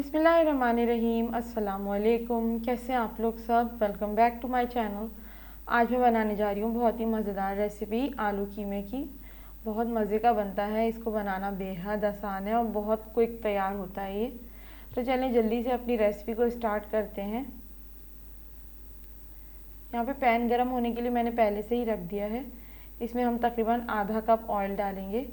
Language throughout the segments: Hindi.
बिस्मिल्लाहिर्रहमानिर्रहीम। अस्सलामुअलैकुम। कैसे हैं आप लोग सब। Welcome back to my channel. आज मैं बनाने जा रही हूँ बहुत ही मज़ेदार रेसिपी आलू कीमे की। बहुत मज़े का बनता है, इसको बनाना बेहद आसान है और बहुत क्विक तैयार होता है ये। तो चलें जल्दी से अपनी रेसिपी को स्टार्ट करते हैं। यहाँ पे पैन गर्म होने के लिए मैंने पहले से ही रख दिया है। इसमें हम तकरीबन आधा कप ऑयल डालेंगे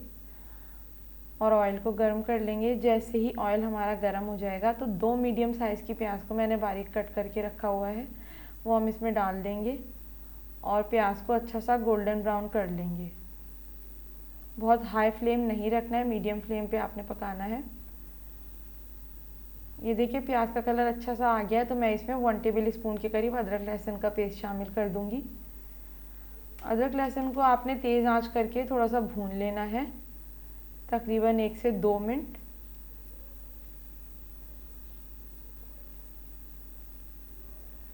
और ऑयल को गर्म कर लेंगे। जैसे ही ऑयल हमारा गर्म हो जाएगा तो 2 मीडियम साइज़ की प्याज को मैंने बारीक कट करके रखा हुआ है, वो हम इसमें डाल देंगे और प्याज को अच्छा सा गोल्डन ब्राउन कर लेंगे। बहुत हाई फ्लेम नहीं रखना है, मीडियम फ्लेम पे आपने पकाना है। ये देखिए प्याज का कलर अच्छा सा आ गया है, तो मैं इसमें 1 टेबल स्पून के करीब अदरक लहसुन का पेस्ट शामिल कर दूंगी। अदरक लहसुन को आपने तेज़ आंच करके थोड़ा सा भून लेना है, तकरीबन 1 से 2 मिनट।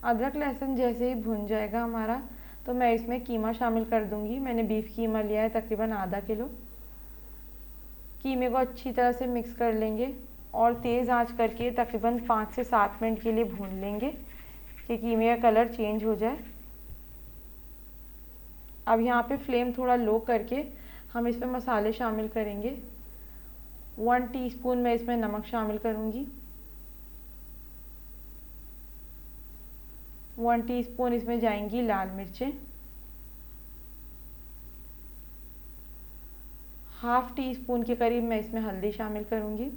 अदरक लहसुन जैसे ही भुन जाएगा हमारा, तो मैं इसमें कीमा शामिल कर दूंगी। मैंने बीफ कीमा लिया है तकरीबन आधा किलो। कीमे को अच्छी तरह से मिक्स कर लेंगे और तेज़ आंच करके तकरीबन 5 से 7 मिनट के लिए भून लेंगे कि कीमे का कलर चेंज हो जाए। अब यहाँ पे फ्लेम थोड़ा लो करके हम इसमें मसाले शामिल करेंगे। 1 टीस्पून मैं इसमें नमक शामिल करूँगी। 1 टीस्पून इसमें जाएंगी लाल मिर्चें। हाफ टी स्पून के करीब मैं इसमें हल्दी शामिल करूँगी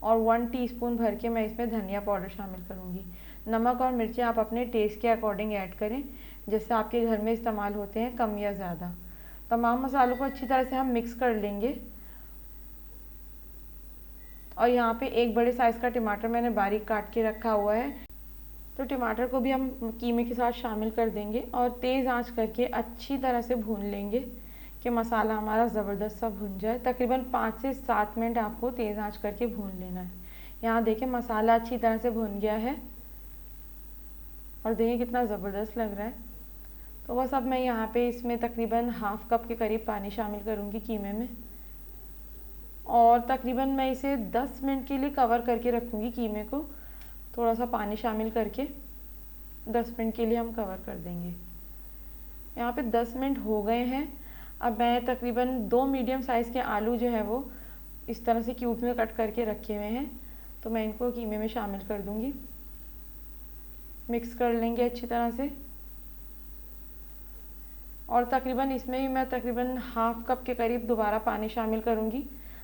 और 1 टीस्पून भर के मैं इसमें धनिया पाउडर शामिल करूँगी। नमक और मिर्चें आप अपने टेस्ट के अकॉर्डिंग ऐड करें, जैसे आपके घर में इस्तेमाल होते हैं, कम या ज़्यादा। तमाम मसालों को अच्छी तरह से हम मिक्स कर लेंगे। और यहाँ पे 1 बड़े साइज़ का टमाटर मैंने बारीक काट के रखा हुआ है, तो टमाटर को भी हम कीमे के साथ शामिल कर देंगे और तेज़ आंच करके अच्छी तरह से भून लेंगे कि मसाला हमारा ज़बरदस्त सा भुन जाए। तकरीबन 5 से 7 मिनट आपको तेज़ आंच करके भून लेना है। यहाँ देखिए मसाला अच्छी तरह से भुन गया है और देखिए कितना ज़बरदस्त लग रहा है। तो बस अब मैं यहाँ पे इसमें तकरीबन हाफ कप के करीब पानी शामिल करूँगी कीमे में और तकरीबन मैं इसे 10 मिनट के लिए कवर करके रखूँगी। कीमे को थोड़ा सा पानी शामिल करके 10 मिनट के लिए हम कवर कर देंगे। यहाँ पे 10 मिनट हो गए हैं। अब मैं तकरीबन 2 मीडियम साइज़ के आलू जो है वो इस तरह से क्यूब में कट करके रखे हुए हैं, तो मैं इनको कीमे में शामिल कर दूँगी। मिक्स कर लेंगे अच्छी तरह से और तकरीबन इसमें ही मैं तकरीबन हाफ कप के करीब दोबारा पानी शामिल करूँगी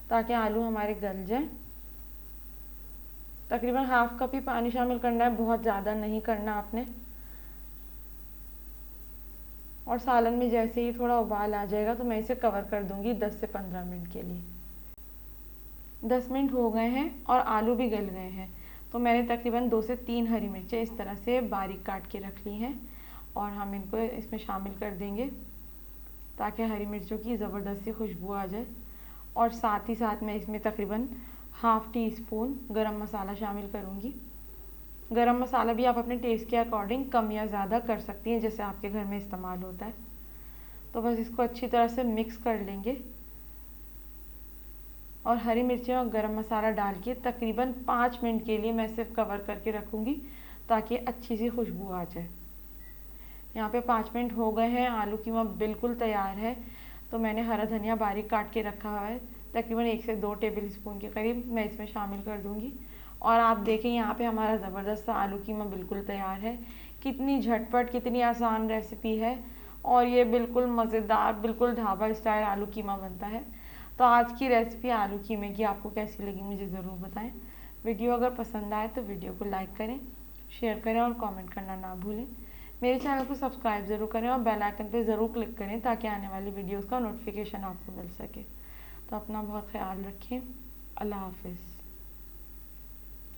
ताकि आलू हमारे गल जाएं। तकरीबन हाफ कप ही पानी शामिल करना है, बहुत ज़्यादा नहीं करना आपने। और सालन में जैसे ही थोड़ा उबाल आ जाएगा तो मैं इसे कवर कर दूंगी 10 से 15 मिनट के लिए। 10 मिनट हो गए हैं और आलू भी गल गए हैं, तो मैंने तकरीबन 2 से 3 हरी मिर्चें इस तरह से बारीक काट के रख ली हैं और हम इनको इसमें शामिल कर देंगे ताकि हरी मिर्चों की ज़बरदस्त सी खुशबू आ जाए। और साथ ही साथ मैं इसमें तकरीबन हाफ टी स्पून गरम मसाला शामिल करूँगी। गरम मसाला भी आप अपने टेस्ट के अकॉर्डिंग कम या ज़्यादा कर सकती हैं, जैसे आपके घर में इस्तेमाल होता है। तो बस इसको अच्छी तरह से मिक्स कर लेंगे और हरी मिर्चें और गरम मसाला डाल के तकरीबन 5 मिनट के लिए मैं सिर्फ कवर करके रखूँगी ताकि अच्छी सी खुशबू आ जाए। यहाँ पे 5 मिनट हो गए हैं, आलू कीमा बिल्कुल तैयार है। तो मैंने हरा धनिया बारीक काट के रखा हुआ है, तकरीबन 1 से 2 टेबल स्पून के करीब मैं इसमें शामिल कर दूँगी। और आप देखें यहाँ पे हमारा ज़बरदस्त सा आलू कीमा बिल्कुल तैयार है। कितनी झटपट, कितनी आसान रेसिपी है और ये बिल्कुल मज़ेदार, बिल्कुल ढाबा स्टाइल आलू कीमा बनता है। तो आज की रेसिपी आलू कीमे की आपको कैसी लगी मुझे ज़रूर बताएं। वीडियो अगर पसंद आए तो वीडियो को लाइक करें, शेयर करें और कमेंट करना ना भूलें। मेरे चैनल को सब्सक्राइब ज़रूर करें और बेल आइकन पर ज़रूर क्लिक करें ताकि आने वाली वीडियोज़ का नोटिफिकेशन आपको मिल सके। तो अपना बहुत ख्याल रखें। अल्लाह हाफिज़।